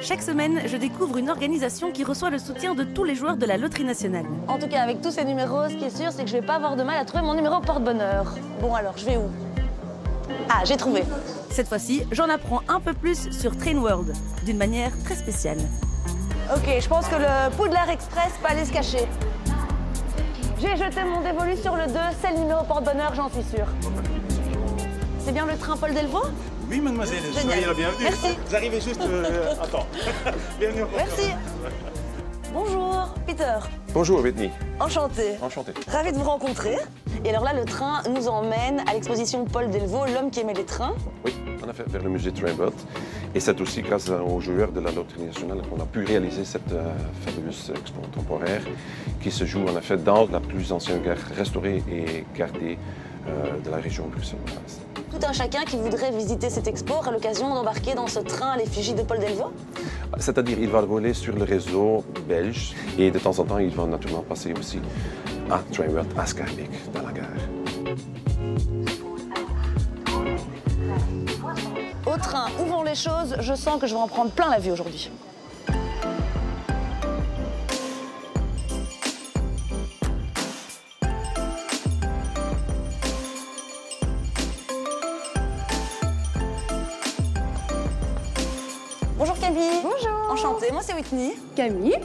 Chaque semaine, je découvre une organisation qui reçoit le soutien de tous les joueurs de la Loterie Nationale. En tout cas, avec tous ces numéros, ce qui est sûr, c'est que je vais pas avoir de mal à trouver mon numéro porte-bonheur. Bon alors, je vais où? Ah, j'ai trouvé. Cette fois-ci, j'en apprends un peu plus sur Train World, d'une manière très spéciale. Ok, je pense que le Poudlard Express peut aller se cacher. J'ai jeté mon dévolu sur le 2, c'est le numéro porte-bonheur, j'en suis sûre. C'est bien le train Paul Delvaux? Oui, mademoiselle, soyez la bienvenue. Merci. Vous arrivez juste... attends. Bienvenue au Merci. Bonjour, Peter. Bonjour Whitney. Enchanté. Enchanté. Ravi de vous rencontrer. Et alors là, le train nous emmène à l'exposition Paul Delvaux, l'homme qui aimait les trains. Oui, en effet, vers le musée Train World. Et c'est aussi grâce aux joueurs de la Loterie Nationale qu'on a pu réaliser cette fabuleuse expo temporaire qui se joue en effet dans la plus ancienne gare restaurée et gardée de la région bruxelloise. Tout un chacun qui voudrait visiter cette expo aura l'occasion d'embarquer dans ce train à l'effigie de Paul Delvaux. C'est-à-dire il va rouler sur le réseau belge et de temps en temps il va naturellement passer aussi à Train World, à Schaerbeek, dans la gare. Au train, où vont les choses? Je sens que je vais en prendre plein la vue aujourd'hui. Bonjour Camille. Bonjour. Enchantée, moi c'est Whitney. Camille.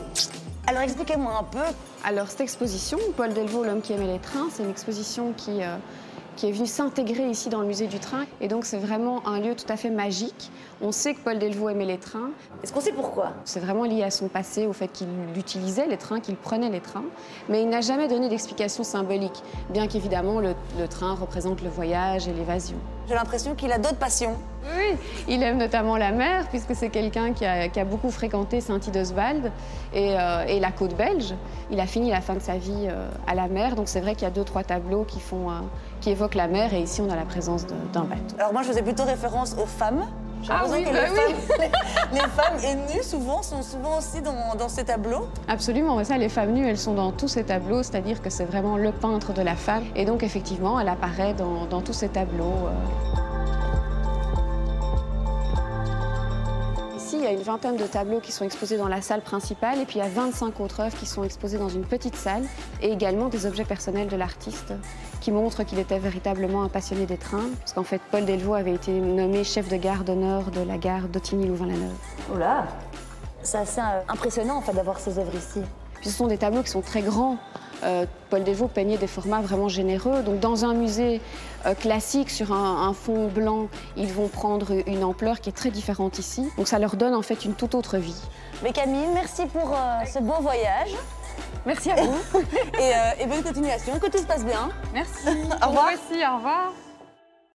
Alors expliquez-moi un peu. Alors cette exposition, Paul Delvaux, l'homme qui aimait les trains, c'est une exposition qui est venue s'intégrer ici dans le musée du train. Et donc c'est vraiment un lieu tout à fait magique. On sait que Paul Delvaux aimait les trains. Est-ce qu'on sait pourquoi? C'est vraiment lié à son passé, au fait qu'il utilisait les trains, qu'il prenait les trains. Mais il n'a jamais donné d'explication symbolique, bien qu'évidemment le train représente le voyage et l'évasion. J'ai l'impression qu'il a d'autres passions. Oui, il aime notamment la mer, puisque c'est quelqu'un qui a beaucoup fréquenté Saint-Idoswald et la côte belge. Il a fini la fin de sa vie à la mer, donc c'est vrai qu'il y a 2-3 tableaux qui évoquent la mer, et ici on a la présence d'un bateau. Alors moi je faisais plutôt référence aux femmes. J'ai l'impression que les femmes et nues souvent sont souvent aussi dans ces tableaux. Absolument, et ça, les femmes nues, elles sont dans tous ces tableaux, c'est-à-dire que c'est vraiment le peintre de la femme. Et donc effectivement, elle apparaît dans tous ces tableaux. Ici, il y a une vingtaine de tableaux qui sont exposés dans la salle principale, et puis il y a 25 autres œuvres qui sont exposées dans une petite salle, et également des objets personnels de l'artiste qui montrent qu'il était véritablement un passionné des trains, parce qu'en fait, Paul Delvaux avait été nommé chef de gare d'honneur de la gare d'Ottigny-Louvain-la-Neuve. Oh là, c'est assez impressionnant en fait d'avoir ces œuvres ici. Puis ce sont des tableaux qui sont très grands. Paul Delvaux peignait des formats vraiment généreux. Donc dans un musée classique, sur un fond blanc, ils vont prendre une ampleur qui est très différente ici. Donc ça leur donne en fait une toute autre vie. Mais Camille, merci pour ce beau voyage. Merci à vous. Et bonne continuation, que tout se passe bien. Merci. Au revoir. Vous aussi, au revoir.